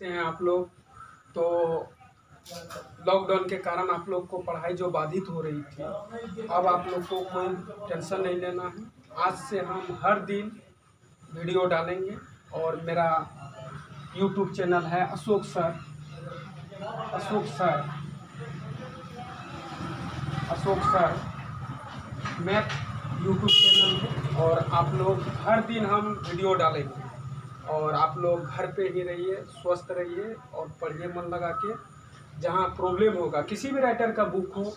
समझते हैं आप लोग। तो लॉकडाउन के कारण आप लोग को पढ़ाई जो बाधित हो रही थी, अब आप लोग को कोई टेंशन नहीं लेना है। आज से हम हर दिन वीडियो डालेंगे और मेरा यूट्यूब चैनल है Ashok sir math YouTube channel है। और आप लोग हर दिन हम वीडियो डालेंगे और आप लोग घर पे ही रहिए, स्वस्थ रहिए और पढ़िए मन लगा के। जहाँ प्रॉब्लम होगा, किसी भी राइटर का बुक हो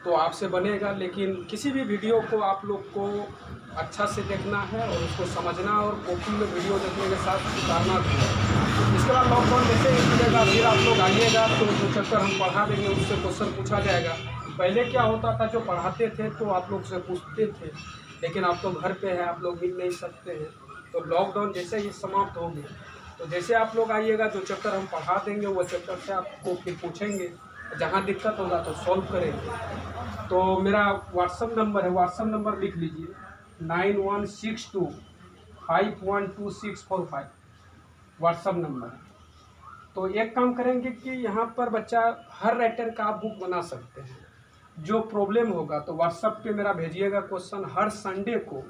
तो आपसे बनेगा, लेकिन किसी भी वीडियो को आप लोग को अच्छा से देखना है और उसको समझना और कॉपी में वीडियो देखने के साथ उतारना भी है। इसके बाद लॉकडाउन जैसे ही खुलेगा फिर आप लोग आइएगा तो जो चैप्टर हम पढ़ा देंगे उससे क्वेश्चन पूछा जाएगा। पहले क्या होता था, जो पढ़ाते थे तो आप लोग से पूछते थे, लेकिन आप तो घर पे है, आप लोग मिल नहीं सकते हैं। तो लॉकडाउन जैसे ही समाप्त हो गया तो जैसे आप लोग आइएगा जो चैप्टर हम पढ़ा देंगे वो चैप्टर से आपको फिर पूछेंगे, जहाँ दिक्कत होगा तो सॉल्व करेंगे। तो मेरा व्हाट्सअप नंबर है, व्हाट्सअप नंबर लिख लीजिए 9162512645 व्हाट्सअप नंबर। तो एक काम करेंगे कि यहाँ पर बच्चा हर राइटर का आप बुक बना सकते हैं। जो प्रॉब्लम होगा तो व्हाट्सअप पे मेरा भेजिएगा क्वेश्चन हर संडे को,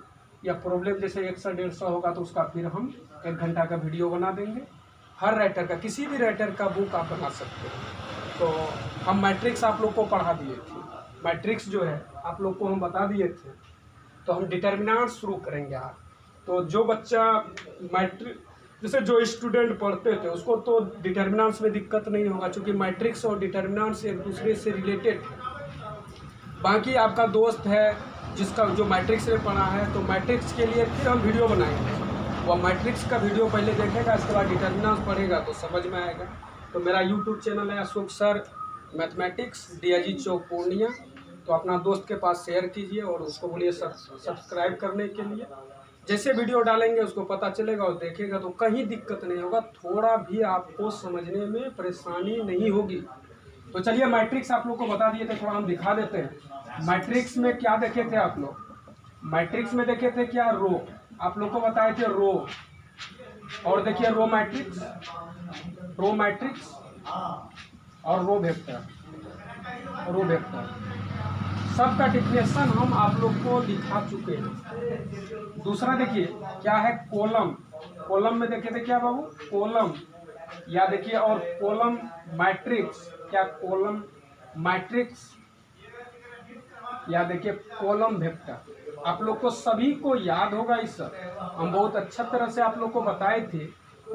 या प्रॉब्लम जैसे 100-150 होगा तो उसका फिर हम 1 घंटा का वीडियो बना देंगे। हर राइटर का, किसी भी राइटर का बुक आप बना सकते हैं। तो हम मैट्रिक्स आप लोग को पढ़ा दिए थे, मैट्रिक्स जो है आप लोग को हम बता दिए थे। तो हम डिटर्मिनेंट शुरू करेंगे आज। तो जो बच्चा मैट्रिक जैसे जो स्टूडेंट पढ़ते थे उसको तो डिटर्मिनेंट्स में दिक्कत नहीं होगा, क्योंकि मैट्रिक्स और डिटर्मिनेंट्स एक दूसरे से रिलेटेड है। बाकी आपका दोस्त है जिसका जो मैट्रिक्स में पढ़ा है, तो मैट्रिक्स के लिए फिर हम वीडियो बनाएंगे। वो मैट्रिक्स का वीडियो पहले देखेगा, इसके बाद डिटर्मिनेंट्स पढ़ेगा तो समझ में आएगा। तो मेरा यूट्यूब चैनल है अशोक सर मैथमेटिक्स, DIG चौक पूर्णिया। तो अपना दोस्त के पास शेयर कीजिए और उसको बोलिए सब्सक्राइब करने के लिए। जैसे वीडियो डालेंगे उसको पता चलेगा और देखेगा तो कहीं दिक्कत नहीं होगा, थोड़ा भी आपको समझने में परेशानी नहीं होगी। तो चलिए मैट्रिक्स आप लोग को बता दिए थे, थोड़ा हम दिखा देते हैं। मैट्रिक्स में क्या देखे थे आप लोग? मैट्रिक्स में देखे थे क्या? रो। आप लोग को बताए थे रो। और देखिए रो मैट्रिक्स और रो वेक्टर। सबका डिफिनेशन हम आप लोग को दिखा चुके हैं। दूसरा देखिए क्या है, कॉलम में देखे थे क्या बाबू? कॉलम। या देखिए और कॉलम मैट्रिक्स, क्या कॉलम मैट्रिक्स, या देखिए कॉलम वेक्टर। आप लोग को सभी को याद होगा, इस हम बहुत अच्छा तरह से आप लोग को बताए थे।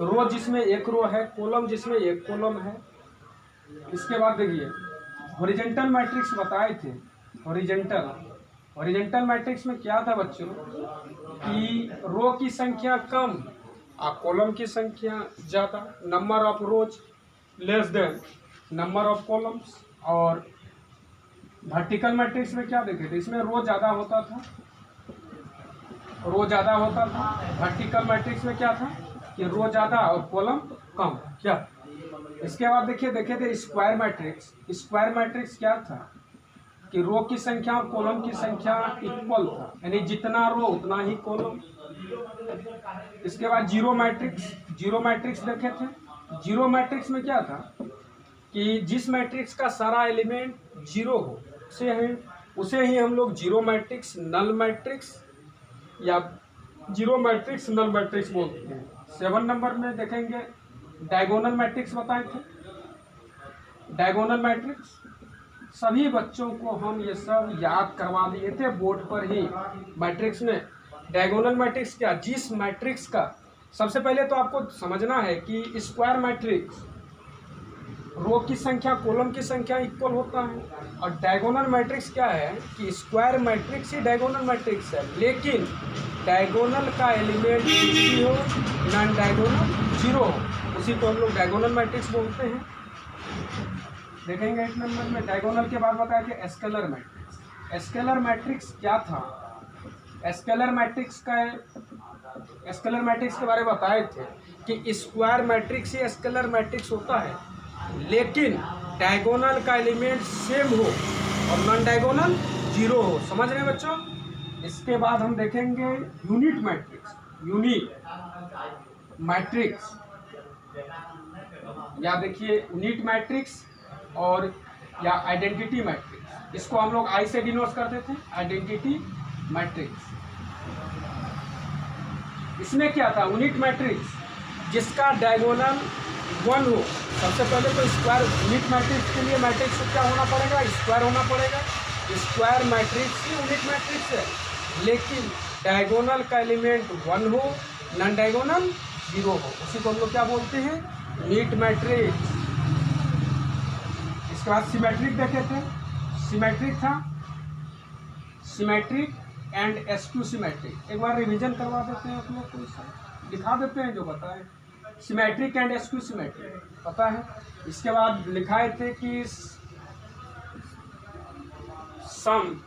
रो जिसमें एक रो है, कॉलम जिसमें एक कॉलम है। इसके बाद देखिए हॉरिजॉन्टल मैट्रिक्स बताए थे। हॉरिजॉन्टल मैट्रिक्स में क्या था बच्चों कि रो की संख्या कम और कॉलम की संख्या ज़्यादा, number of rose less than number of columns. और वर्टिकल मैट्रिक्स में क्या देखे थे? इसमें रो ज़्यादा होता था, वर्टिकल मैट्रिक्स में क्या था कि रो ज़्यादा और कॉलम कम। क्या? इसके बाद देखे थे स्क्वायर मैट्रिक्स क्या था कि रो की संख्या और कॉलम की संख्या इक्वल था, यानी जितना रो उतना ही कॉलम। इसके बाद जीरो मैट्रिक्स देखे थे। जीरो मैट्रिक्स में क्या था कि जिस मैट्रिक्स का सारा एलिमेंट जीरो हो उसे ही हम लोग जीरो मैट्रिक्स, नल मैट्रिक्स या जीरो मैट्रिक्स, नल मैट्रिक्स बोलते हैं। 7 नंबर में देखेंगे डायगोनल मैट्रिक्स बताए थे। डायगोनल मैट्रिक्स सभी बच्चों को हम ये सब याद करवा दिए थे बोर्ड पर ही। मैट्रिक्स में डायगोनल मैट्रिक्स क्या? जिस मैट्रिक्स का सबसे पहले तो आपको समझना है कि स्क्वायर मैट्रिक्स रो की संख्या कॉलम की संख्या इक्वल होता है, और डायगोनल मैट्रिक्स क्या है कि स्क्वायर मैट्रिक्स ही डायगोनल मैट्रिक्स है, लेकिन डायगोनल का एलिमेंट भी हो, नॉन डायगोनल जीरो हो, उसी को हम लोग डायगोनल मैट्रिक्स बोलते हैं। देखेंगे 8 नंबर में डायगोनल के बाद बताया कि स्केलर मैट्रिक्स। स्केलर मैट्रिक्स क्या था? स्केलर मैट्रिक्स के बारे में बताए थे कि स्क्वायर मैट्रिक्स ही स्केलर मैट्रिक्स होता है, लेकिन डायगोनल का एलिमेंट सेम हो और नॉन डायगोनल जीरो हो। समझ रहे हैं बच्चों? इसके बाद हम देखेंगे यूनिट मैट्रिक्स। या देखिए यूनिट मैट्रिक्स और या आइडेंटिटी मैट्रिक्स, इसको हम लोग आई से डिनोट करते थे, आइडेंटिटी मैट्रिक्स। इसमें क्या था, यूनिट मैट्रिक्स जिसका डायगोनल 1 हो। सबसे पहले तो स्क्वायर, यूनिट मैट्रिक्स के लिए मैट्रिक्स क्या होना पड़ेगा, स्क्वायर होना पड़ेगा। स्क्वायर मैट्रिक्स ही यूनिट मैट्रिक्स है, लेकिन डायगोनल का एलिमेंट 1 हो, नॉन डायगोनल 0 हो, उसी को हम लोग क्या बोलते हैं, यूनिट मैट्रिक्स। इसके बाद सिमेट्रिक देखे थे, सिमेट्रिक था, सिमेट्रिक एंड एस्क्यू सिमेट्रिक। एक बार रिवीजन करवा देते हैं आप लोग को, इससे दिखा देते हैं जो बताएं। सिमेट्रिक एंड एस्क्यू सिमेट्रिक पता है। इसके बाद लिखाए थे कि sum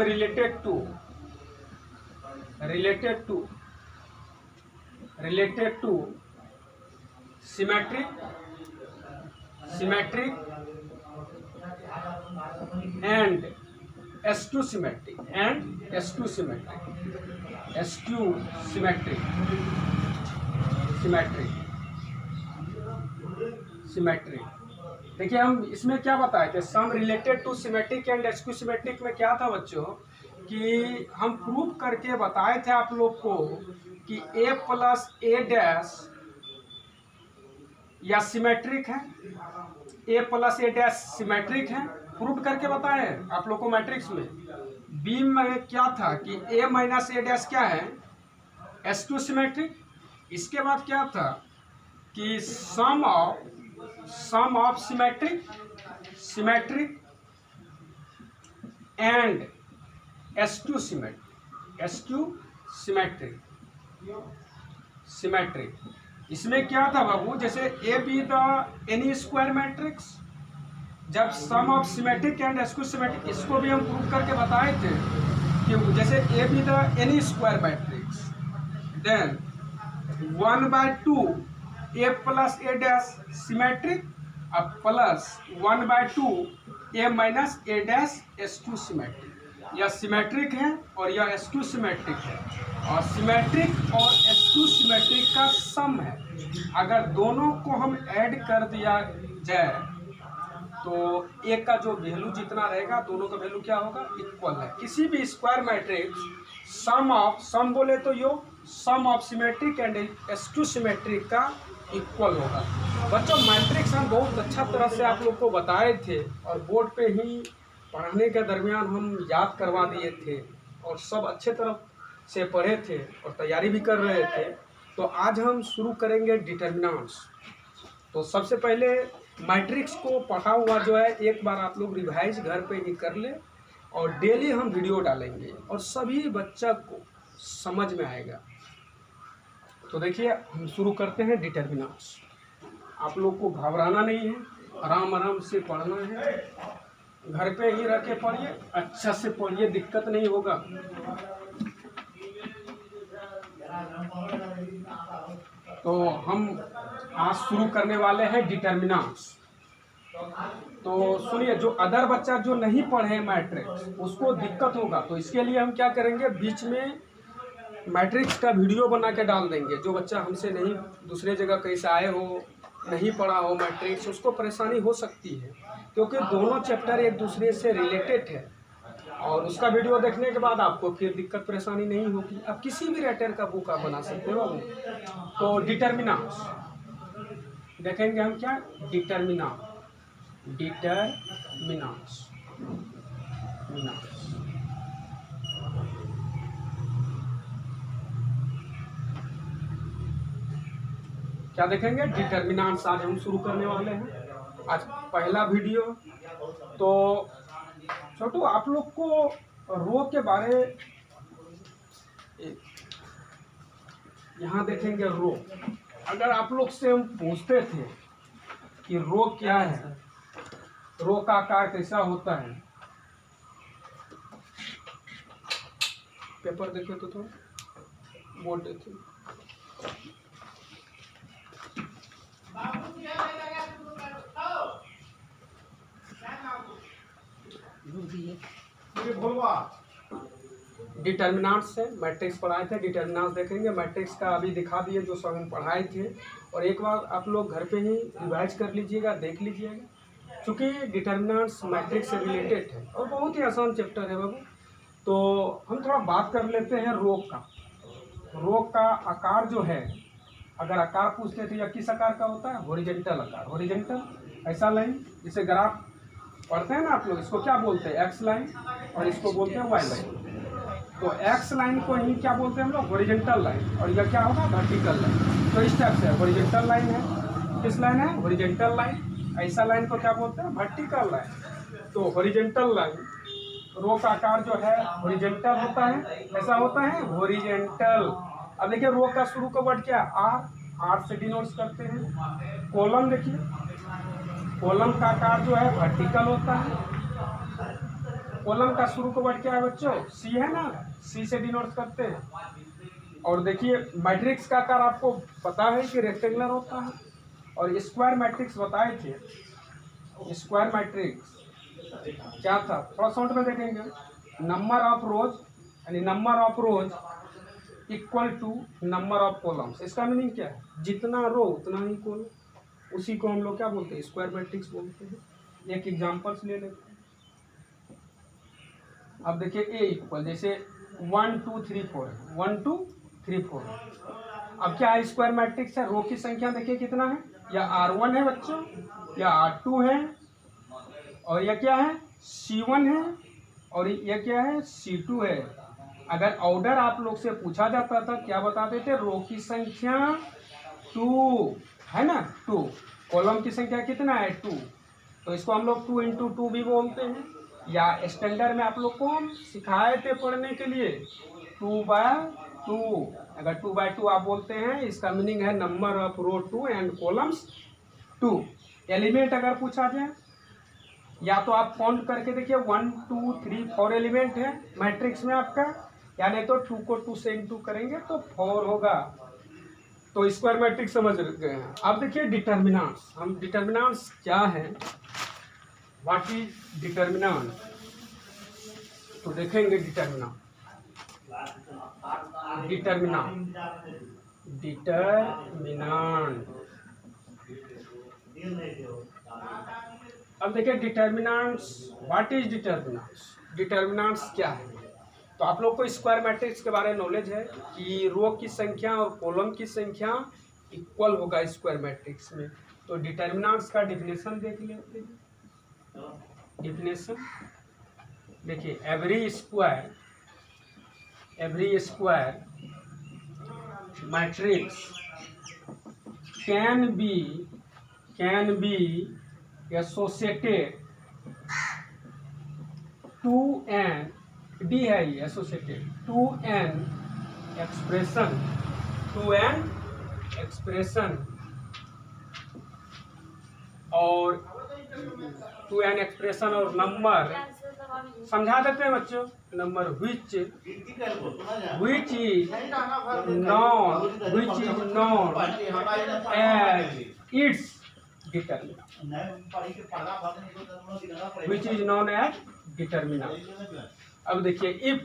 related to symmetric and skew symmetric देखिए हम इसमें क्या बताए थे, sum related to symmetric and skew symmetric में क्या था बच्चों, कि हम प्रूव करके बताए थे आप लोग को कि a प्लस ए डैश या सिमेट्रिक है, a plus a dash symmetric है, प्रूव करके बताए आप लोग को मैट्रिक्स में। b में क्या था कि a माइनस ए डैश क्या है, एस्क्यू सिमेट्रिक। इसके बाद क्या था कि sum of symmetric and skew symmetric. इसमें क्या था बाबू, जैसे a be the any square matrix, जब sum of symmetric and skew symmetric, इसको भी हम प्रूव करके बताए थे कि जैसे a be the any square matrix, then 1/2 a plus a dash symmetric अब plus 1/2 a minus a dash skew symmetric. यह सिमेट्रिक है और यह एस्क्यू सिमेट्रिक है, और सिमेट्रिक और एस्क्यू सिमेट्रिक का सम है। अगर दोनों को हम ऐड कर दिया जाए तो एक का जो वैल्यू जितना रहेगा दोनों का वैल्यू क्या होगा, इक्वल है। किसी भी स्क्वायर मैट्रिक्स सम बोले तो यो sum of symmetric and skew symmetric का इक्वल होगा। बच्चों मैट्रिक्स हम बहुत अच्छा तरह से आप लोग को बताए थे और बोर्ड पे ही पढ़ाने के दरमियान हम याद करवा दिए थे और सब अच्छे तरह से पढ़े थे और तैयारी भी कर रहे थे। तो आज हम शुरू करेंगे डिटर्मिनेंट्स। तो सबसे पहले मैट्रिक्स को पढ़ा हुआ जो है एक बार आप लोग रिवाइज घर पे ही कर ले, और डेली हम वीडियो डालेंगे और सभी बच्चा को समझ में आएगा। तो देखिए हम शुरू करते हैं डिटर्मिनेंट्स। आप लोग को घबराना नहीं है, आराम आराम से पढ़ना है, घर पे ही रह के पढ़िए, अच्छा से पढ़िए, दिक्कत नहीं होगा। तो हम आज शुरू करने वाले हैं डिटर्मिनेंट्स। तो सुनिए, जो अदर बच्चा जो नहीं पढ़े मैट्रिक्स उसको दिक्कत होगा, तो इसके लिए हम क्या करेंगे, बीच में मैट्रिक्स का वीडियो बना के डाल देंगे। जो बच्चा हमसे नहीं, दूसरे जगह कहीं से आए हो, नहीं पढ़ा हो मैट्रिक्स, उसको परेशानी हो सकती है क्योंकि दोनों चैप्टर एक दूसरे से रिलेटेड है, और उसका वीडियो देखने के बाद आपको फिर दिक्कत परेशानी नहीं होगी। आप किसी भी राइटर का बुक आप बना सकते हो। तो डिटर्मिनेंट्स देखेंगे हम, क्या डिटर्मिनेंट्स क्या देखेंगे, डिटर्मिनेंट्स आज हम शुरू करने वाले हैं। आज पहला वीडियो। तो छोटू आप लोग को रो के बारे, यहाँ देखेंगे रो। अगर आप लोग से हम पूछते थे कि रो क्या है, रो का आकार कैसा होता है, पेपर देखे तो थोड़ा बोर्ड देखे। डिटर्मिनेंट्स है, मैट्रिक्स पढ़ाए थे, डिटर्मिनेंट्स देखेंगे। मैट्रिक्स का अभी दिखा दिए जो सब हम पढ़ाए थे, और एक बार आप लोग घर पे ही रिवाइज कर लीजिएगा, देख लीजिएगा, क्योंकि डिटर्मिनेंट्स मैट्रिक्स से रिलेटेड है और बहुत ही आसान चैप्टर है बाबू। तो हम थोड़ा बात कर लेते हैं रोग का। रोग का आकार जो है, अगर आकार पूछते थे या किस आकार का होता है, हॉरिजॉन्टल आकार। हॉरिजॉन्टल ऐसा लाइन, जिसे ग्राफ पढ़ते हैं ना आप लोग, इसको क्या बोलते हैं, एक्स लाइन, और इसको बोलते हैं वाई लाइन। तो एक्स लाइन को ही क्या बोलते हैं हम लोग, हॉरिजॉन्टल लाइन, और यह क्या होगा, वर्टिकल लाइन। तो इस टाइप से हॉरिजॉन्टल लाइन है, किस लाइन है, हॉरिजॉन्टल लाइन। ऐसा लाइन को क्या बोलते हैं, वर्टिकल लाइन। तो हॉरिजॉन्टल लाइन, रो का आकार जो है हॉरिजॉन्टल होता है, ऐसा होता है हॉरिजॉन्टल। अब देखिए रो का शुरू का वर्ड क्या है, आर, आर से डिनोट करते हैं। कॉलम देखिए, कॉलम का आकार जो है वर्टिकल होता है। कॉलम का शुरू का वर्ड क्या है बच्चों, सी है ना, सी से डिनोट करते हैं। और देखिए मैट्रिक्स का आकार आपको पता है कि रेक्टेंगुलर होता है, और स्क्वायर मैट्रिक्स बताए थे। स्क्वायर मैट्रिक्स क्या था, थोड़ा शॉर्ट में देखेंगे। नंबर ऑफ रोज, यानी number of rows equal to number of columns. इसका मीनिंग क्या है, जितना रो उतना ही कॉलम, उसी को हम लोग क्या बोलते हैं, स्क्वायर मैट्रिक्स बोलते हैं। एक एग्जांपल्स ले लेते हैं। अब देखिए ए इक्वल, जैसे 1 2 3 4 है, 1 2 3 4 है। अब क्या है, स्क्वायर मैट्रिक्स है, रो की संख्या देखिए कितना है, या R1 है बच्चों, या R2 है, और यह क्या है, C1 है, और यह क्या है, C2 है। अगर ऑर्डर आप लोग से पूछा जाता था, क्या बताते थे, रो की संख्या 2 है ना, 2, कॉलम की संख्या कितना है, 2। तो इसको हम लोग 2 × 2 भी बोलते हैं, या स्टैंडर्ड में आप लोग को हम सिखाए थे पढ़ने के लिए 2/2। अगर 2/2 आप बोलते हैं, इसका मीनिंग है number of row 2 and columns 2। Element अगर पूछा जाए, या तो आप काउंट करके देखिए 1 2 3 4 एलिमेंट है मैट्रिक्स में आपका, या नहीं तो 2 को 2 से इंटू करेंगे तो 4 होगा। तो स्क्वायर मैट्रिक्स समझ गए हैं। अब देखिए डिटर्मिनेंट्स, हम डिटर्मिनेंट्स क्या है, व्हाट इज डिटर्मिनेंट, तो देखेंगे डिटर्मिनेंट। डिटर्मिनेंट, डिटर्मिनेंट, अब देखिए determinants, what is determinants, determinants क्या है। तो आप लोग को स्क्वायर मैट्रिक्स के बारे में नॉलेज है कि रो की संख्या और कॉलम की संख्या इक्वल होगा स्क्वायर मैट्रिक्स में। तो डिटर्मिनेंट्स का डिफिनेशन देख लेते हैं। डिफिनेशन देखिए, every square matrix can be associated to an, डी है ये एसोसिएटेड टू एन एक्सप्रेशन, और टू एन एक्सप्रेशन और नंबर समझा देते हैं बच्चों। Number which is known as its determinant, which is known as determinant. अब देखिए इफ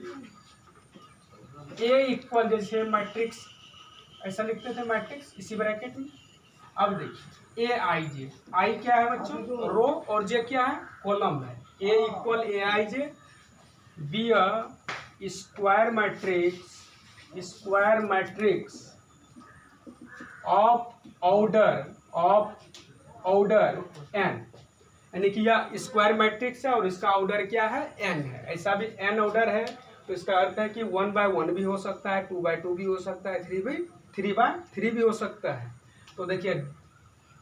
ए इक्वल, जैसे मैट्रिक्स ऐसा लिखते थे मैट्रिक्स इसी ब्रैकेट में। अब देखिए ए आई जे, आई क्या है बच्चों, रो, और जे क्या है, कॉलम है। A equal a i j be a square matrix of order n, यानी कि यह स्क्वायर मैट्रिक्स है और इसका ऑर्डर क्या है, एन है। ऐसा भी एन ऑर्डर है, तो इसका अर्थ है कि 1/1 भी हो सकता है, 2/2 भी हो सकता है, 3/3 भी हो सकता है। तो देखिए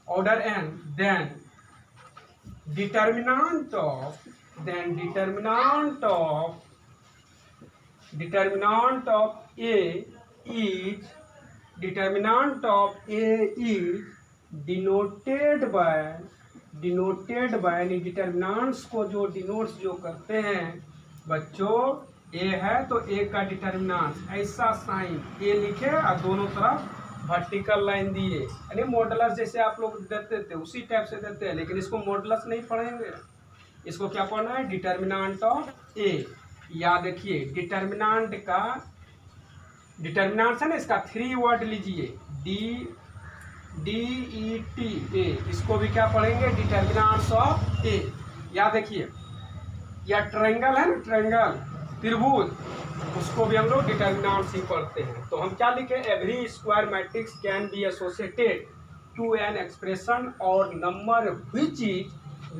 order n, then determinant of A is denoted by, यानी डिटर्मिनेंट्स को जो डिनोट्स जो करते हैं बच्चों, ए है तो ए का डिटर्मिनेंट ऐसा साइन ए लिखे और दोनों तरफ वर्टिकल लाइन दिए, यानी मॉडुलस जैसे आप लोग देते थे उसी टाइप से देते हैं, लेकिन इसको मॉडुलस नहीं पढ़ेंगे, इसको क्या पढ़ना है, डिटर्मिनेंट ऑफ ए। या देखिए डिटर्मिनेंट का डिटर्मिनेंट है ना, इसका 3 वर्ड लीजिए, DETA, इसको भी क्या पढ़ेंगे, डिटर्मिनेंट्स ऑफ ए। या देखिए या ट्रायंगल है ना, ट्रायंगल त्रिभुज, उसको भी हम लोग डिटर्मिनेंट्स ही पढ़ते हैं। तो हम क्या लिखे, every square matrix can be associated to an expression और number which is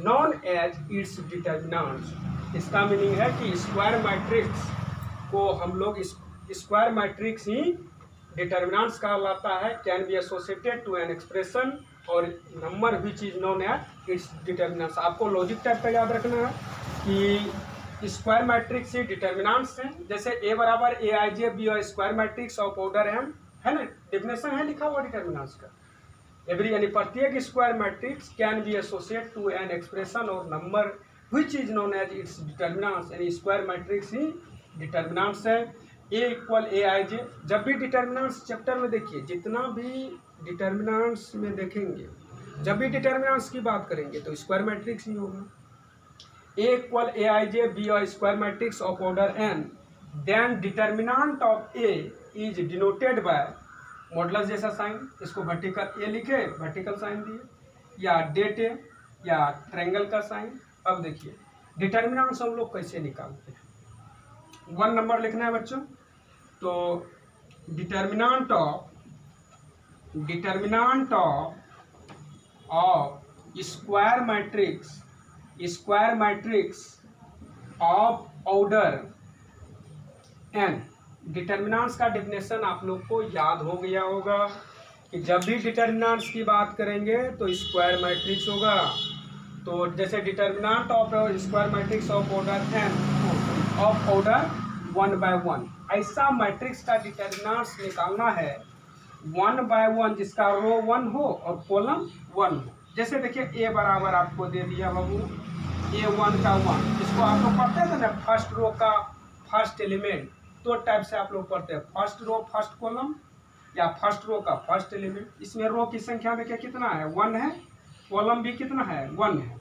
known as its determinants. इसका मीनिंग है कि स्क्वायर मैट्रिक्स को हम लोग स्क्वायर मैट्रिक्स ही डिटर्मिनेंट्स कहलाता है, can be associated to an expression और number which is known as its determinants. आपको लॉजिक टाइप का याद रखना है कि स्क्वायर मैट्रिक्स ही डिटर्मिनेंट्स हैं। जैसे ए बराबर AIJ बी और square matrix of order m है ना, डेफिनेशन है लिखा हुआ डिटर्मिनेंट्स का। एवरी यानी प्रत्येक square matrix can be associate to an expression और number which is known as its determinants, यानी स्क्वायर मैट्रिक्स ही डिटर्मिनेंट्स है। A इक्वल AIJ, जब भी डिटर्मिनेंट्स चैप्टर में देखिए, जितना भी डिटर्मिनेंट्स में देखेंगे, जब भी डिटर्मिनेंट्स की बात करेंगे तो स्क्वायर मैट्रिक्स ही होगा। A इक्वल AIJ बी और square matrix of order n, then determinant of A is denoted by modulus जैसा साइन, इसको वर्टिकल A लिखे, वर्टिकल साइन दिए, या डेट A या ट्रायंगल का साइन। अब देखिए डिटर्मिनेंट्स हम लोग कैसे निकालते हैं। 1 नंबर लिखना है बच्चों, तो determinant of square matrix of order n। Determinants का डेफिनेशन आप लोग को याद हो गया होगा कि जब भी डिटर्मिनेंट्स की बात करेंगे तो स्क्वायर मैट्रिक्स होगा। तो जैसे determinant of square matrix of order n of order 1 by 1, ऐसा मैट्रिक्स का डिटर्मिनेंट्स निकालना है 1 by 1, जिसका रो 1 हो और कॉलम 1 हो। जैसे देखिए A बराबर आपको दे दिया बाबू A1 का 1, इसको आप लोग पढ़ते थे ना, फर्स्ट रो का फर्स्ट एलिमेंट, दो टाइप से आप लोग पढ़ते हैं, फर्स्ट रो फर्स्ट कॉलम या फर्स्ट रो का फर्स्ट एलिमेंट। इसमें रो की संख्या देखिए कितना है, 1 है, कॉलम भी कितना है, 1 है।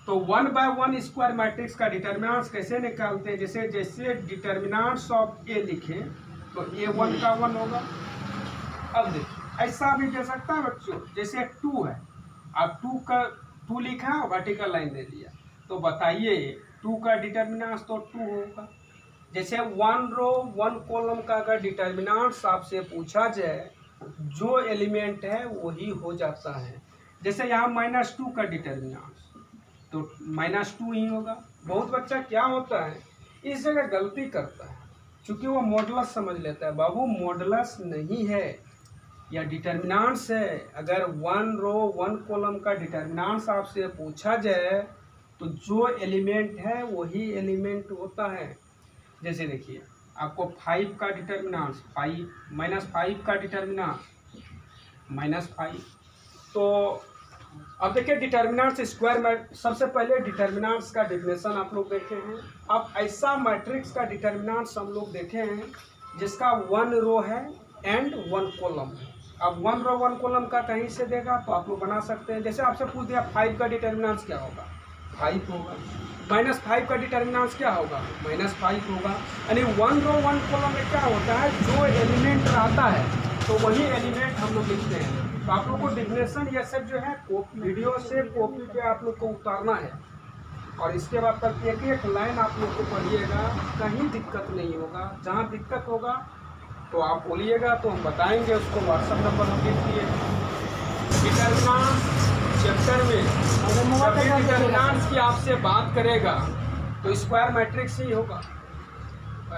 तो 1 by 1 स्क्वायर मैट्रिक्स का डिटर्मिनेंट्स कैसे निकालते हैं, जैसे डिटर्मिनेंट्स ऑफ A लिखे तो A1 का 1 होगा। अब देखिए ऐसा भी दे सकता है बच्चों, जैसे 2 है, अब 2 लिखा वर्टिकल लाइन दे दिया, तो बताइए 2 का डिटर्मिनेंट्स तो 2 होगा। जैसे 1 रो 1 कॉलम का अगर डिटर्मिनेंट्स आपसे पूछा जाए, जो एलिमेंट है वही हो जाता है। जैसे यहाँ -2 का डिटर्मिनेंट्स तो -2 ही होगा। बहुत बच्चा क्या होता है, इस जगह गलती करता है, क्योंकि वो मॉडुलस समझ लेता है। बाबू मॉडुलस नहीं है, या डिटर्मिनेंट्स है। अगर 1 रो 1 कॉलम का डिटर्मिनेंट्स आपसे पूछा जाए तो जो एलिमेंट है वही एलिमेंट होता है। जैसे देखिए आपको 5 का डिटर्मिनेंट्स, -5 का डिटर्मिनेंट्स -5, तो अब देखिए डिटर्मिनेंट्स स्क्वायर में सबसे पहले डिटर्मिनेंट्स का डेफिनेशन आप लोग देखे हैं। अब ऐसा मैट्रिक्स का डिटर्मिनेंट्स हम लोग देखे हैं जिसका 1 रो है एंड 1 कॉलम है। अब 1 रो 1 कॉलम का कहीं से देगा तो आप लोग बना सकते हैं। जैसे आपसे पूछ दिया 5 का डिटर्मिनेंट्स क्या होगा, 5 होगा। -5 का डिटर्मिनेंट्स क्या होगा, -5 होगा। यानी 1 रो 1 कॉलम में क्या होता है, जो एलिमेंट रहता है तो वही एलिमेंट हम लोग लिखते हैं। तो आप लोग को डिफिनेशन ये सब जो है वीडियो से कॉपी पे आप लोग को उतारना है, और इसके बाद तक एक एक लाइन आप लोग को पढ़िएगा, कहीं दिक्कत नहीं होगा। जहाँ दिक्कत होगा तो आप बोलिएगा तो हम बताएंगे, उसको व्हाट्सएप नंबर हम लिख दिए। डिटर्मिनेंट्स चैप्टर में डिटर्मिनेंट्स की आपसे बात करेगा तो स्क्वायर मैट्रिक्स ही होगा।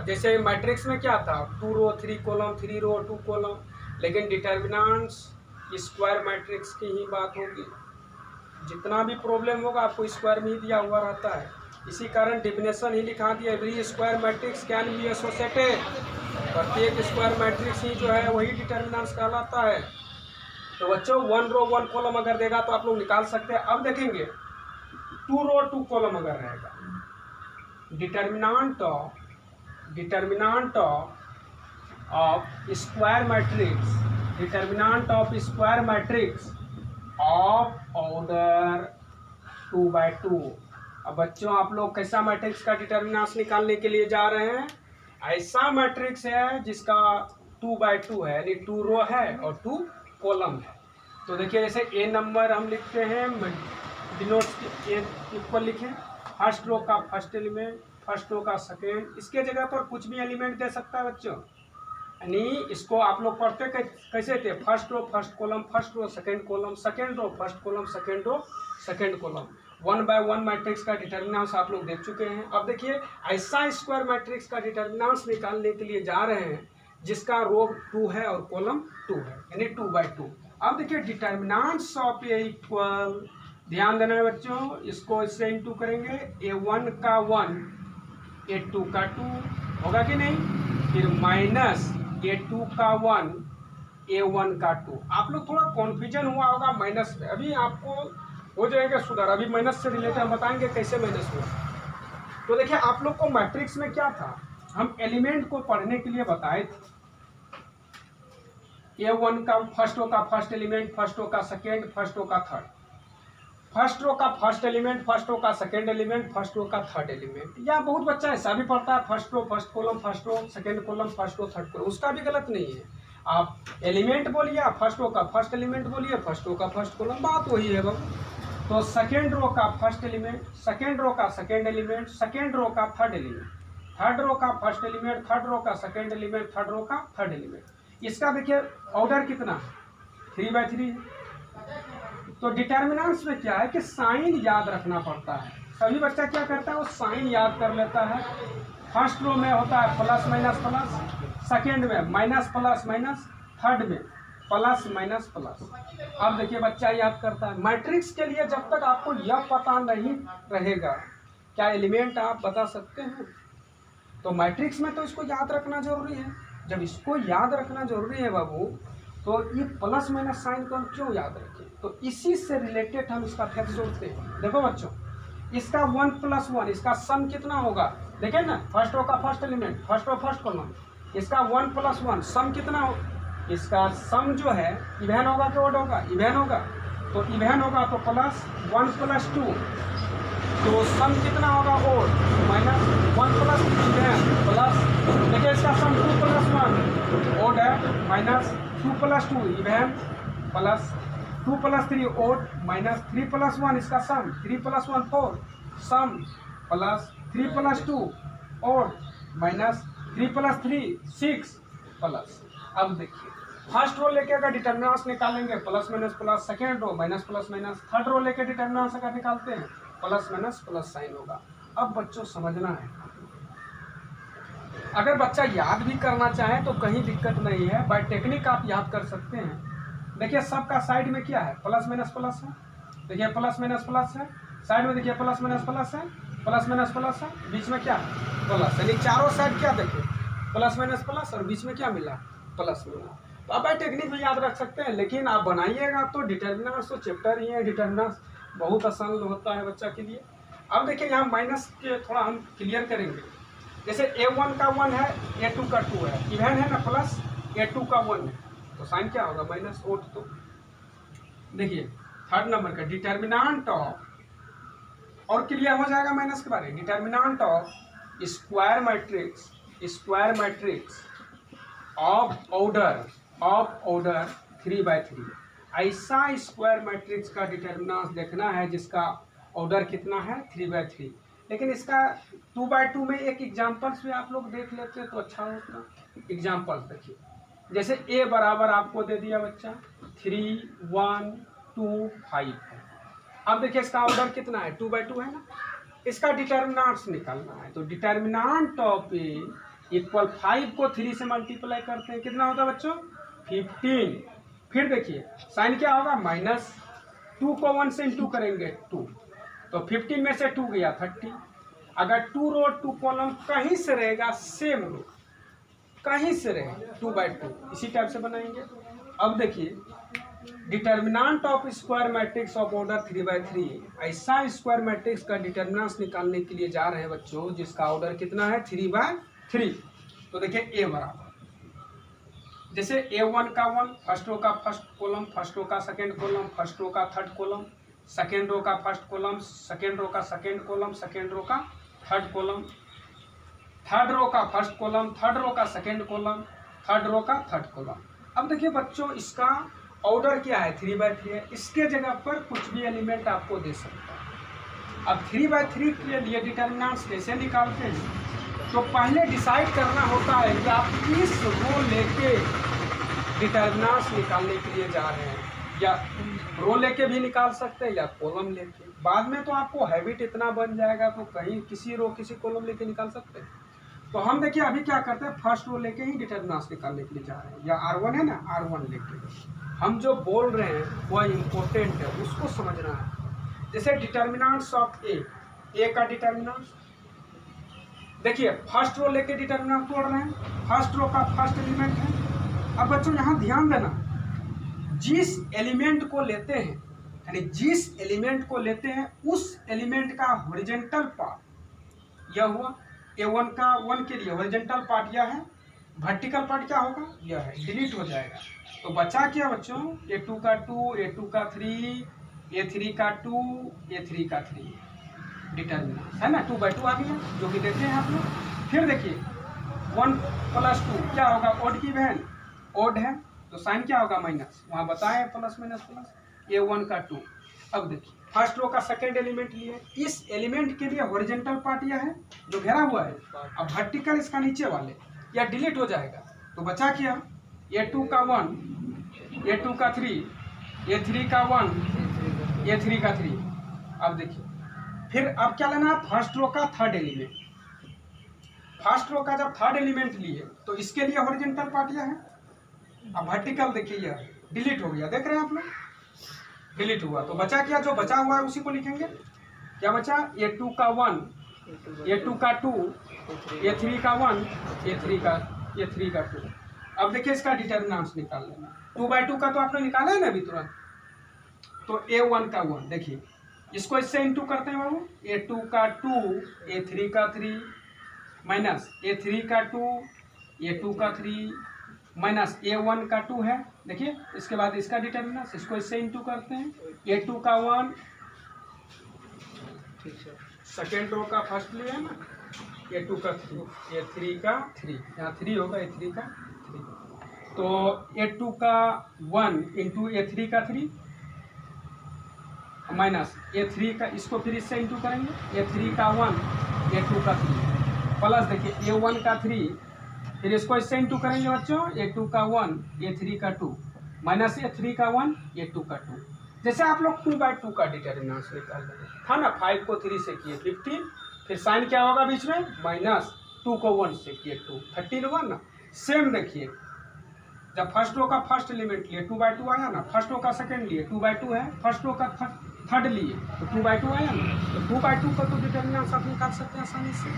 जैसे मैट्रिक्स में क्या था, 2 रो 3 कॉलम, 3 रो 2 कॉलम, लेकिन डिटर्मिनेंट्स स्क्वायर मैट्रिक्स की ही बात होगी। जितना भी प्रॉब्लम होगा आपको स्क्वायर में ही दिया हुआ रहता है। इसी कारण डेफिनेशन ही लिखा दिया, every square matrix can be associated, प्रत्येक स्क्वायर मैट्रिक्स ही जो है वही डिटर्मिनेंट्स कहलाता है। तो बच्चों 1 रो 1 कॉलम अगर देगा तो आप लोग निकाल सकते हैं। अब देखेंगे 2 रो 2 कॉलम अगर रहेगा, determinant of square matrix, determinant of square matrix of order 2 by 2 अब बच्चों आप लोग कैसा मैट्रिक्स का डिटर्मिनेंट निकालने के लिए जा रहे हैं? ऐसा मैट्रिक्स है जिसका 2/2 है, यानी 2 रो है और 2 कॉलम है। तो देखिए जैसे ए नंबर हम लिखते हैं, डिनोट ए इक्वल लिखें, फर्स्ट रो का फर्स्ट एलिमेंट, फर्स्ट रो का सेकेंड, इसके जगह पर कुछ भी एलिमेंट दे सकता है बच्चों। यानी इसको आप लोग पढ़ते कैसे थे? First row first column, first row second column, second row first column, second row second column. 1 by 1 matrix का डिटर्मिनेंट आप लोग देख चुके हैं। अब देखिए ऐसा स्क्वायर मैट्रिक्स का डिटर्मिनेंट निकालने के लिए जा रहे हैं जिसका रो 2 है और कॉलम 2 है, यानी 2/2। अब देखिए डिटर्मिनेंट्स ऑफ ए इक्वल, ध्यान देना है बच्चों, इसको इससे इंटू करेंगे, A1 का 1, A2 का 2 होगा कि नहीं, फिर माइनस A2 का 1, A1 का 2। आप लोग थोड़ा कॉन्फ्यूजन हुआ होगा माइनस में, अभी आपको हो जाएगा सुधार। अभी माइनस से रिलेटेड हम बताएंगे कैसे माइनस हुआ। तो देखिए आप लोग को मैट्रिक्स में क्या था, हम एलिमेंट को पढ़ने के लिए बताए थे। A1 का फर्स्ट रो का फर्स्ट एलिमेंट, फर्स्ट रो का सेकेंड, फर्स्ट रो का थर्ड, फर्स्ट रो का फर्स्ट एलिमेंट, फर्स्ट रो का सेकेंड एलिमेंट, फर्स्ट रो का थर्ड एलिमेंट। या बहुत बच्चा ऐसा भी पढ़ता है, first row first column, first row second column, first row third column, उसका भी गलत नहीं है। आप एलिमेंट बोलिए, फर्स्ट रो का फर्स्ट एलिमेंट बोलिए, फर्स्ट रो का फर्स्ट कॉलम, बात वही है बाबू। तो सेकेंड रो का फर्स्ट एलिमेंट, सेकेंड रो का सेकेंड एलिमेंट, सेकेंड रो का थर्ड एलिमेंट, थर्ड रो का फर्स्ट एलिमेंट, थर्ड रो का सेकेंड एलिमेंट, थर्ड रो का थर्ड एलिमेंट। इसका देखिए ऑर्डर कितना है, 3/3 है। तो डिटर्मिनेंट्स में क्या है कि साइन याद रखना पड़ता है। सभी बच्चा क्या करता है, वो साइन याद कर लेता है। फर्स्ट रो में होता है प्लस माइनस प्लस, सेकेंड में माइनस प्लस माइनस, थर्ड में प्लस माइनस प्लस। अब देखिए बच्चा याद करता है। मैट्रिक्स के लिए जब तक आपको यह पता नहीं रहेगा क्या एलिमेंट आप बता सकते हैं, तो मैट्रिक्स में तो इसको याद रखना जरूरी है। जब इसको याद रखना जरूरी है बाबू, तो ये प्लस माइनस साइन को हम क्यों याद रखें? तो इसी से रिलेटेड हम इसका फैक्ट जोड़ते हैं। देखो बच्चों, इसका 1 + 1, इसका सम कितना होगा? देखिए ना, फर्स्ट रो का first element, first row first column, इसका 1 + 1 सम कितना हो? इसका सम जो है इवेन होगा कि ओड होगा? इवेन होगा। तो इवेन होगा तो प्लस 1 + 2, तो सम कितना होगा? ओड, माइनस 1 + 3 इवेन प्लस, देखिए इसका सम 2 + 1 ओड है, minus 2 + 2 even plus 2 + 3 odd, minus 3 + 1 इसका sum, 3 + 1 4 sum, plus 3 + 2 odd, minus 3 + 3 6 plus. अब देखिए फर्स्ट रो लेके अगर डिटर्मिनेंट्स निकालेंगे plus minus plus, second row minus plus minus, third row लेके डिटर्मिनेंट्स अगर निकालते हैं प्लस माइनस प्लस साइन होगा। अब बच्चों समझना है, अगर बच्चा याद भी करना चाहे तो कहीं दिक्कत नहीं है, बाय टेक्निक आप याद कर सकते हैं। देखिए सबका साइड में क्या है? प्लस माइनस प्लस है। देखिए प्लस माइनस प्लस है, साइड में देखिए प्लस माइनस प्लस है, प्लस माइनस प्लस है, बीच में क्या है? प्लस। यानी चारों साइड क्या देखिए? प्लस माइनस प्लस, और बीच में क्या मिला? प्लस मिला। तो आप बाय टेक्निक भी याद रख सकते हैं, लेकिन आप बनाइएगा तो डिटर्मिनेंट्स तो चैप्टर ही है, डिटर्मिनेंट्स बहुत आसान होता है बच्चा के लिए। अब देखिए यहाँ माइनस के थोड़ा हम क्लियर करेंगे। जैसे A1 का 1 है, A2 का 2 है, इवेन है ना, प्लस A2 का 1 है, तो साइन क्या होगा? Minus odd. तो देखिए थर्ड नंबर का डिटर्मिनेंट ऑफ, और क्लियर हो जाएगा माइनस के बारे में, determinant of square matrix of order 3/3। ऐसा स्क्वायर मैट्रिक्स का डिटर्मिनेंट देखना है जिसका ऑर्डर कितना है? 3/3। लेकिन इसका 2/2 में एक एग्जाम्पल्स भी आप लोग देख लेते तो अच्छा होता। एग्जाम्पल्स देखिए, जैसे A बराबर आपको दे दिया बच्चा 3 1 2 5 है। अब देखिए इसका ऑर्डर कितना है? 2/2 है ना। इसका डिटर्मिनेंट्स निकालना है, तो डिटर्मिनेंट ऑफ A इक्वल 5 को 3 से मल्टीप्लाई करते हैं, कितना होता है बच्चों? 15। फिर देखिए साइन क्या होगा? माइनस, 2 को 1 से इंटू करेंगे 2, तो 15 में से 2 गया 30। अगर 2 रो 2 कॉलम कहीं से रहेगा, सेम रो कहीं से रहेगा 2/2, इसी टाइप से बनाएंगे। अब देखिए determinant of square matrix of order 3/3, ऐसा स्क्वायर मैट्रिक्स का डिटर्मिनेंट निकालने के लिए जा रहे हैं बच्चों जिसका ऑर्डर कितना है? 3/3। तो देखिए A बराबर, जैसे A1 का 1, फर्स्ट रो का फर्स्ट कॉलम, फर्स्ट रो का सेकेंड कॉलम, फर्स्ट रो का थर्ड कॉलम, सेकेंड रो का फर्स्ट कॉलम, सेकेंड रो का सेकेंड कॉलम, सेकेंड रो का थर्ड कॉलम, थर्ड रो का फर्स्ट कॉलम, थर्ड रो का सेकेंड कॉलम, थर्ड रो का third column. अब देखिए बच्चों, इसका ऑर्डर क्या है, 3x3 है। इसके जगह पर कुछ भी एलिमेंट आपको दे सकता है। अब 3x3 के लिए डिटर्मिनेंट्स कैसे निकालते हैं, तो पहले डिसाइड करना होता है कि आप किस रो लेके डिटर्मिनेंट्स निकालने के लिए जा रहे हैं, या रो लेके भी निकाल सकते हैं या कॉलम लेके। बाद में तो आपको हैबिट इतना बन जाएगा तो कहीं किसी रो किसी कॉलम लेके निकाल सकते हैं। तो हम देखिए अभी क्या करते हैं, फर्स्ट रो लेके ही डिटर्मिनेंट्स निकालने के लिए जा रहे हैं, या R1 है ना, R1 लेके हम जो बोल रहे हैं वह इम्पोर्टेंट है, उसको समझना है। जैसे डिटर्मिनेंट्स ऑफ ए का डिटर्मिनेंट्स देखिए, फर्स्ट रो लेके डिटर्मिनेंट तोड़ रहे हैं, फर्स्ट रो का फर्स्ट एलिमेंट है। अब बच्चों यहाँ ध्यान देना, जिस एलिमेंट को लेते हैं, यानी जिस एलिमेंट को लेते हैं उस एलिमेंट का हॉरिजॉन्टल पार्ट यह हुआ। A1 का 1 के लिए हॉरिजॉन्टल पार्ट यह है, वर्टिकल पार्ट क्या होगा, यह है, डिलीट हो जाएगा। तो बचा क्या बच्चों, A2 का 2, A2 का 3, A3 का 2, A3 का 3 डिटर्मिनेंट है ना, 2/2 आ गया, जो कि देते हैं आप लोग। फिर देखिए 1 + 2 क्या होगा, ओड की बहन, ओड है तो साइन क्या होगा, माइनस, वहाँ बताए प्लस माइनस प्लस, A1 का 2। अब देखिए फर्स्ट रो का सेकेंड एलिमेंट लिए, इस एलिमेंट के लिए हॉरिजॉन्टल पार्ट यह है जो घेरा हुआ है, अब वर्टिकल इसका नीचे वाले, यह डिलीट हो जाएगा। तो बचा क्या, A2 का 1, A2 का 3, A3 का 1, A3 का 3। अब देखिए फिर अब क्या लेना है, फर्स्ट रो का थर्ड एलिमेंट। फर्स्ट रो का जब थर्ड एलिमेंट लिए तो इसके लिए हॉरिजॉन्टल पार्ट यह है, अब वर्टिकल देखिए यह डिलीट हो गया, देख रहे हैं आप लोग, डिलीट हुआ। तो बचा क्या, जो बचा हुआ है उसी को लिखेंगे। क्या बचा, A2 का 1, A2 का 2, A3 का 1, A3 का 2। अब देखिए इसका डिटर्मिनेंट्स निकाल लेना। 2/2 का तो आपने निकाला है ना अभी तुरंत, तो A1 का 1 देखिए, इसको इससे इंटू करते हैं बाबू, A2 का 2, A3 का 3 माइनस A3 का 2, A2 का 3 माइनस A1 का 2 है। देखिए इसके बाद इसका डिटर्मिनेंट्स, इसको इससे इंटू करते हैं, A2 का 1, सेकेंड रो का फर्स्ट लिया ना, A2 का 3, A3 का 3, यहाँ 3 होगा, A3 का 3, तो A2 का 1 इंटू A3 का 3 माइनस A3 का, इसको फिर इससे इंटू करेंगे, A3 का 1, A2 का 3 प्लस देखिए A1 का 3, फिर इसको इससे इंटू करेंगे बच्चों, A2 का 1, A3 का 2 माइनस A3 का 1, A2 का 2। जैसे आप लोग 2/2 का डिटर्मिनेंट्स निकाल लेंगे था ना, 5 को 3 से किए 15, फिर साइन क्या होगा बीच में, माइनस, 2 को 1 से किए 2, 13 हुआ ना। सेम देखिए, जब फर्स्ट रो का फर्स्ट एलिमेंट लिए 2/2 आया ना, फर्स्ट रो का सेकेंड लिए 2/2 है, फर्स्ट रो का थर्ड लिए तो 2/2 आया ना, तो 2/2 का तो डिटर्मिनेंट्स आप निकाल सकते हैं आसानी से।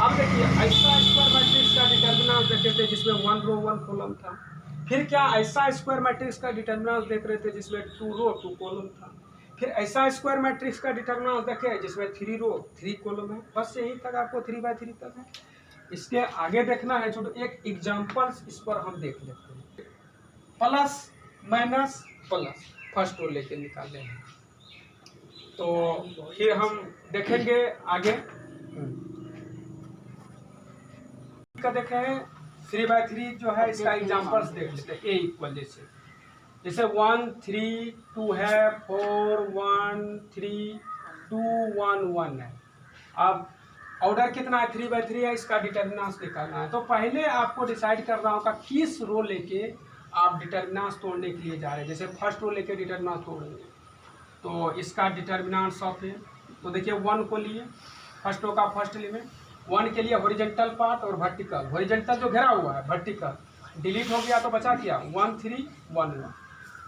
अब देखिए ऐसा स्क्वायर मैट्रिक्स का डिटर्मिनेंट देखे थे जिसमें 1 रो 1 कॉलम था, फिर क्या ऐसा स्क्वायर मैट्रिक्स का डिटर्मिनेंट देख रहे थे जिसमें 2 रो 2 कॉलम था, फिर ऐसा स्क्वायर मैट्रिक्स का डिटर्मिनेंट देखे जिसमें 3 रो 3 कॉलम है। बस यही तक आपको 3/3 तक है। इसके आगे देखना है छोटो, एक एग्जाम्पल्स इस पर हम देख लेते हैं। Plus minus plus first row लेके निकाले हैं, तो फिर हम देखेंगे आगे का देखे 3/3 जो है, इसका एग्जाम्पल्स देख लेते हैं। A इक्वल जैसे 1 3 2 है, 4 1 3 2 1 1 है। अब ऑर्डर कितना है, 3/3 है, इसका डिटर्मिनेंट्स निकालना है। तो पहले आपको डिसाइड करना होगा किस रो लेके आप डिटर्मिनेंट्स तोड़ने के लिए जा रहे हैं। जैसे फर्स्ट रो लेके डिटर्मिनेंट्स तोड़ेंगे तो इसका डिटर्मिनेंट्स ऑफ है, तो देखिए 1 को लिए फर्स्ट रो का फर्स्ट एलिमेंट, 1 के लिए हॉरिजॉन्टल पार्ट और वर्टिकल, हॉरिजॉन्टल जो घेरा हुआ है वर्टिकल डिलीट हो गया, तो बचा क्या 1 3 1 1।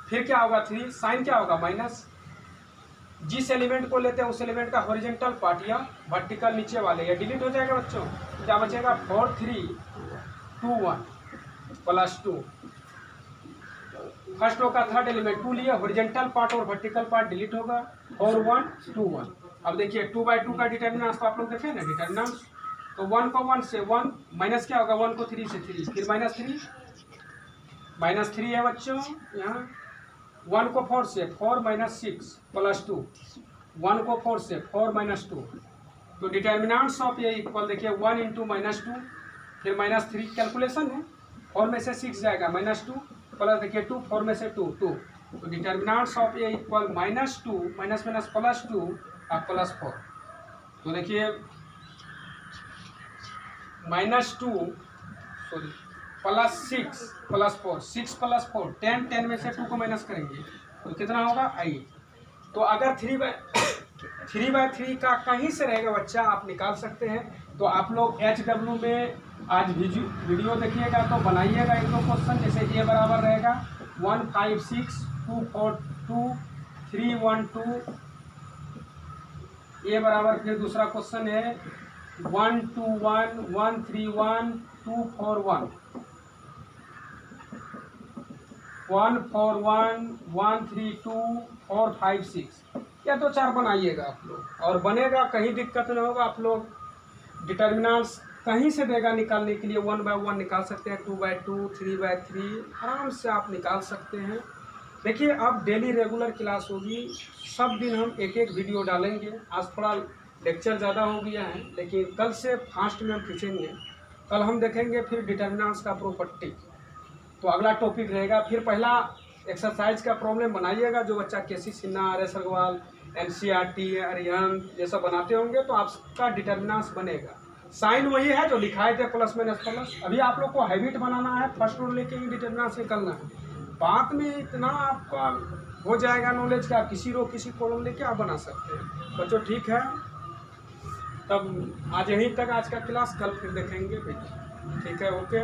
फिर क्या होगा 3, साइन क्या होगा माइनस, जिस एलिमेंट को लेते हैं उस एलिमेंट का हॉरिजॉन्टल पार्ट या वर्टिकल नीचे वाले या डिलीट हो जाएगा बच्चों। क्या बचेगा 4 3 2 1 प्लस 2, फर्स्ट रो का थर्ड एलिमेंट 2 लिए, हॉरिजॉन्टल पार्ट और वर्टिकल पार्ट डिलीट होगा, और 1 2 1। अब देखिए 2/2 का डिटर्मिनेंट्स तो आप लोग देखें ना डिटर्मिनेंट्स, तो 1 को 1 से 1 माइनस क्या होगा 1 को 3 से 3, फिर -3 है बच्चों यहाँ, 1 को 4 से 4 माइनस 6 प्लस 2, 1 को 4 से 4 माइनस 2, तो डिटर्मिनेंट्स ऑफ ये इक्वल देखिए 1 इंटू माइनस 2 फिर माइनस 3 कैलकुलेशन है, 4 में से 6 जाएगा माइनस 2 प्लस देखिए 2, 4 में से 2 2, तो determinants of A equal minus 2 minus minus plus 2 और प्लस 4, तो देखिए minus 2 sorry plus 6 plus 4, 6 plus 4 10, 10 में से 2 को माइनस करेंगे तो कितना होगा 8। तो अगर 3/3 का कहीं से रहेगा बच्चा आप निकाल सकते हैं। तो आप लोग HW में आज वीडियो देखिएगा तो बनाइएगा एक दो क्वेश्चन, जैसे ये बराबर रहेगा 1 5 6 2 4 2 3 1 2, ये बराबर फिर दूसरा क्वेश्चन है 1 2 1 1 3 1 2 4 1 1 4 1 1 3 2 4 5 6, या तो 4 बनाइएगा आप लोग और बनेगा, कहीं दिक्कत नहीं होगा। आप लोग डिटर्मिनेंट्स कहीं से देगा निकालने के लिए 1 बाय 1 निकाल सकते हैं, 2 बाय 2 3 बाय 3 आराम से आप निकाल सकते हैं। देखिए अब डेली रेगुलर क्लास होगी, सब दिन हम एक एक वीडियो डालेंगे। आज थोड़ा लेक्चर ज़्यादा हो गया है लेकिन कल से फास्ट में हम खींचेंगे। कल हम देखेंगे फिर डिटर्मिनेंट्स का प्रॉपर्टी, तो अगला टॉपिक रहेगा। फिर पहला एक्सरसाइज का प्रॉब्लम बनाइएगा, जो बच्चा केसी सिन्हा, आर एस अग्रवाल, NCERT, अरिहंत ये सब बनाते होंगे तो आपका डिटर्मिनेंट्स बनेगा। साइन वही है जो लिखाए थे प्लस माइनस प्लस। अभी आप लोग को हैबिट बनाना है, फर्स्ट रूल लेके ही डिटर्मिनेंट्स निकलना है। बाद में इतना आपका हो जाएगा नॉलेज कि आप किसी रो किसी कॉलम लेके आप बना सकते हैं। बच्चों ठीक है, तब आज यहीं तक आज का क्लास, कल फिर देखेंगे। ठीक है, ओके।